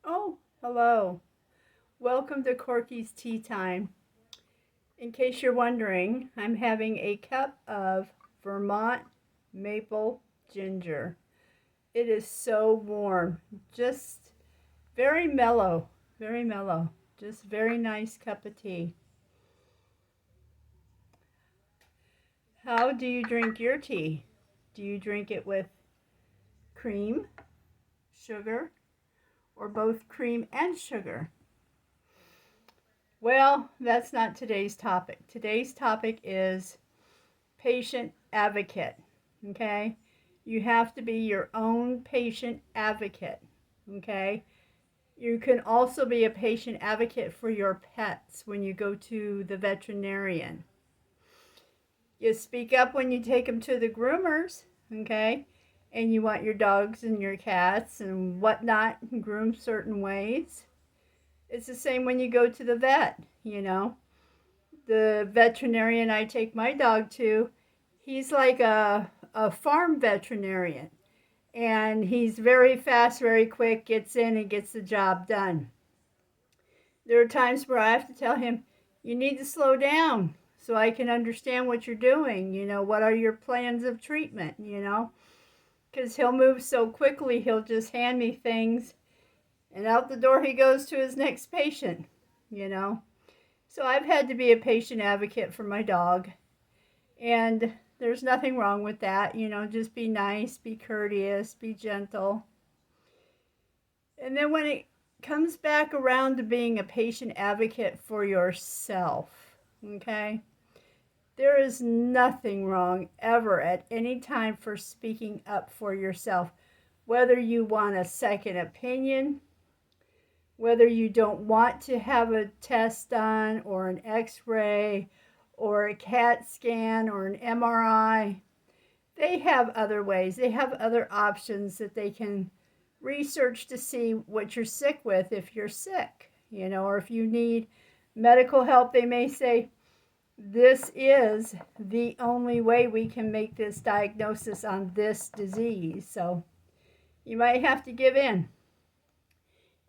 Oh, hello. Welcome to Corky's Tea Time. In case you're wondering, I'm having a cup of Vermont maple ginger. It is so warm, just very mellow, very mellow. Just very nice cup of tea. How do you drink your tea? Do you drink it with cream, sugar, or both cream and sugar? Well, that's not today's topic. Today's topic is patient advocate. Okay? You have to be your own patient advocate. Okay? You can also be a patient advocate for your pets when you go to the veterinarian. You speak up when you take them to the groomers. Okay? And you want your dogs and your cats and whatnot groomed certain ways. It's the same when you go to the vet. The veterinarian I take my dog to, he's like a farm veterinarian. And he's very fast, very quick, gets in and gets the job done. There are times where I have to tell him, you need to slow down so I can understand what you're doing. What are your plans of treatment. Because he'll move so quickly, he'll just hand me things and out the door he goes to his next patient. So I've had to be a patient advocate for my dog. And there's nothing wrong with that. Just be nice, be courteous, be gentle. And then when it comes back around to being a patient advocate for yourself, okay? There is nothing wrong ever at any time for speaking up for yourself. Whether you want a second opinion, whether you don't want to have a test done or an x-ray or a CAT scan or an MRI, they have other ways. They have other options that they can research to see what you're sick with if you're sick, or if you need medical help. They may say, this is the only way we can make this diagnosis on this disease. So you might have to give in.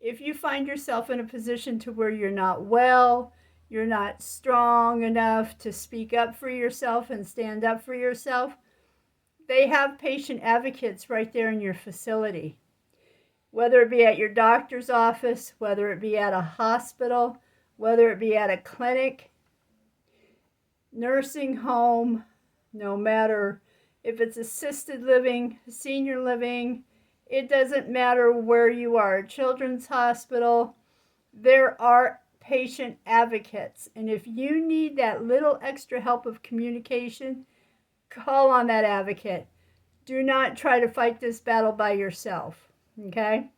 If you find yourself in a position to where you're not well, you're not strong enough to speak up for yourself and stand up for yourself, they have patient advocates right there in your facility. Whether it be at your doctor's office, whether it be at a hospital, whether it be at a clinic, nursing home, no matter if it's assisted living, senior living, it doesn't matter where you are, a children's hospital, there are patient advocates. And if you need that little extra help of communication, call on that advocate. Do not try to fight this battle by yourself, okay?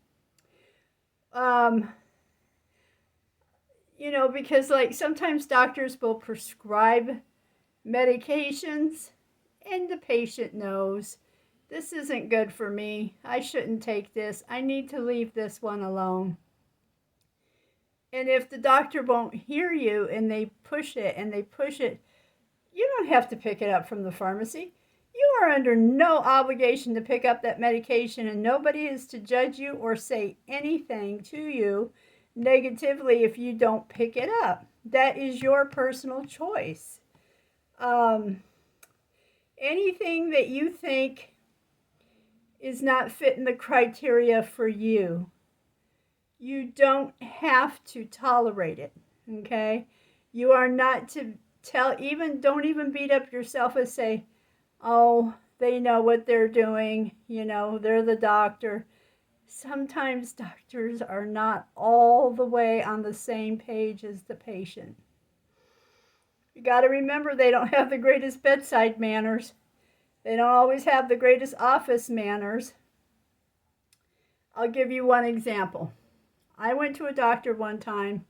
Because like sometimes doctors will prescribe medications and the patient knows this isn't good for me. I shouldn't take this. I need to leave this one alone. And if the doctor won't hear you and they push it and they push it, you don't have to pick it up from the pharmacy. You are under no obligation to pick up that medication, and nobody is to judge you or say anything to you negatively if you don't pick it up. That is your personal choice. Anything that you think is not fitting the criteria for you, you don't have to tolerate it, okay? You are not to don't even beat up yourself and say, oh, they know what they're doing, they're the doctor. Sometimes doctors are not all the way on the same page as the patient. You got to remember they don't have the greatest bedside manners. They don't always have the greatest office manners. I'll give you one example. I went to a doctor one time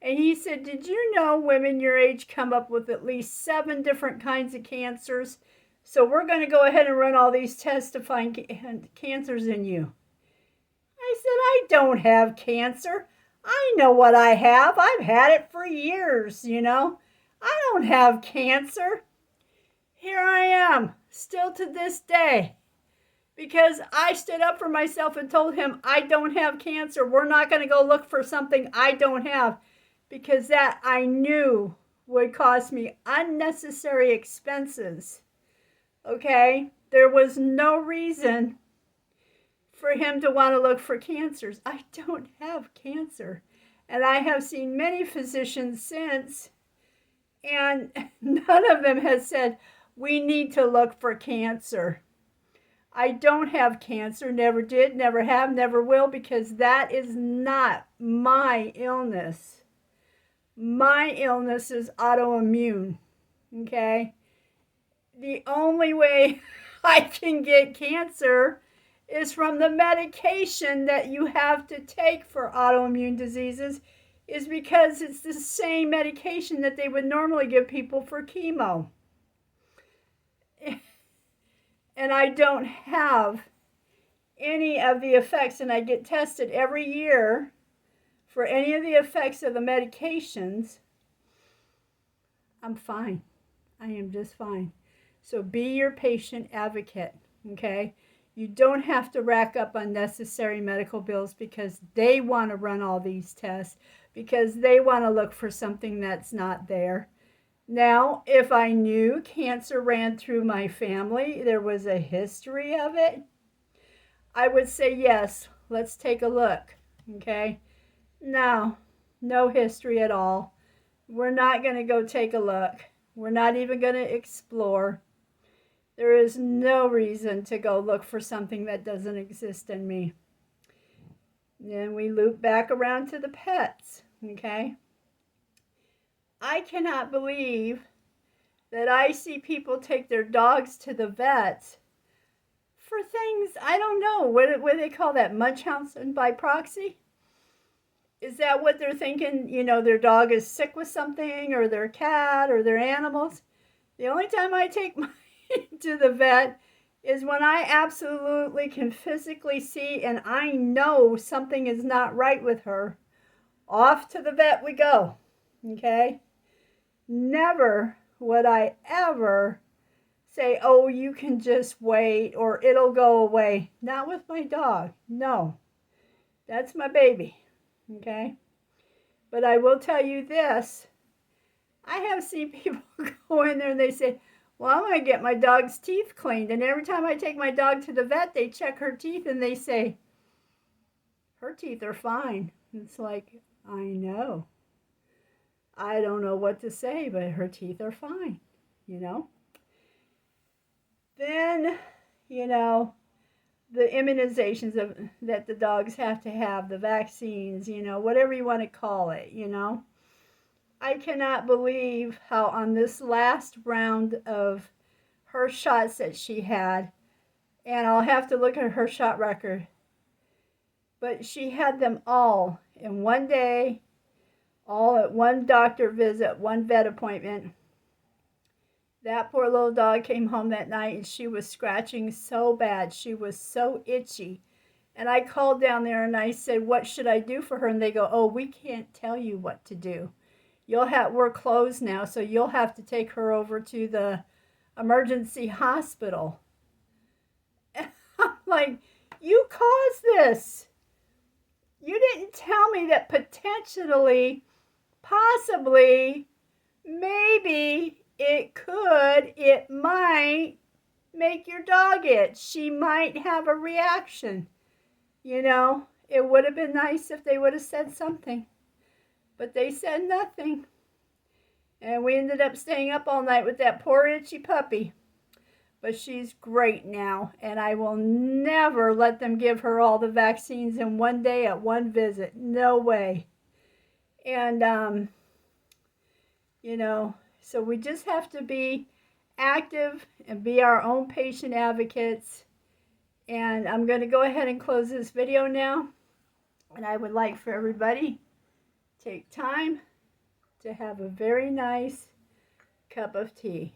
and he said, did you know women your age come up with at least 7 different kinds of cancers? So we're going to go ahead and run all these tests to find cancers in you. I said, I don't have cancer. I know what I have. I've had it for years. I don't have cancer. Here I am, still to this day. because I stood up for myself and told him, I don't have cancer. We're not going to go look for something I don't have, because that I knew would cost me unnecessary expenses. Okay? There was no reason for him to want to look for cancers. I don't have cancer. And I have seen many physicians since, and none of them has said, we need to look for cancer. I don't have cancer, never did, never have, never will, because that is not my illness. My illness is autoimmune, okay? The only way I can get cancer is from the medication that you have to take for autoimmune diseases, is because it's the same medication that they would normally give people for chemo. And I don't have any of the effects, and I get tested every year for any of the effects of the medications. I'm fine. I am just fine. So be your patient advocate, okay? You don't have to rack up unnecessary medical bills because they want to run all these tests, because they want to look for something that's not there. Now, if I knew cancer ran through my family, there was a history of it, I would say, yes, let's take a look, okay? No, no history at all. We're not going to go take a look. We're not even going to explore. There is no reason to go look for something that doesn't exist in me. Then we loop back around to the pets, okay? I cannot believe that I see people take their dogs to the vets for things, I don't know, what do they call that, Munchausen by proxy? Is that what they're thinking? You know, their dog is sick with something, or their cat, or their animals? The only time I take mine to the vet is when I absolutely can physically see and I know something is not right with her. Off to the vet we go, okay? Never would I ever say, oh, you can just wait or it'll go away. Not with my dog. No, that's my baby, okay? But I will tell you this. I have seen people go in there and they say, well, I'm going to get my dog's teeth cleaned. And every time I take my dog to the vet, they check her teeth and they say, her teeth are fine. It's like, I know. I don't know what to say, but her teeth are fine, you know? Then, you know, the immunizations that the dogs have to have, the vaccines, you know, whatever you want to call it, you know. I cannot believe how on this last round of her shots that she had, and I'll have to look at her shot record, but she had them all in one day, all at one doctor visit, one vet appointment. That poor little dog came home that night and she was scratching so bad. She was so itchy. And I called down there and I said, what should I do for her? And they go, oh, we can't tell you what to do. We're closed now, so you'll have to take her over to the emergency hospital. And I'm like, you caused this. You didn't tell me that potentially, possibly, maybe it might make your dog itch. She might have a reaction. You know, it would have been nice if they would have said something. But they said nothing. And we ended up staying up all night with that poor itchy puppy. But she's great now. And I will never let them give her all the vaccines in one day at one visit. No way. And, you know, so we just have to be active and be our own patient advocates. And I'm going to go ahead and close this video now. And I would like for everybody to take time to have a very nice cup of tea.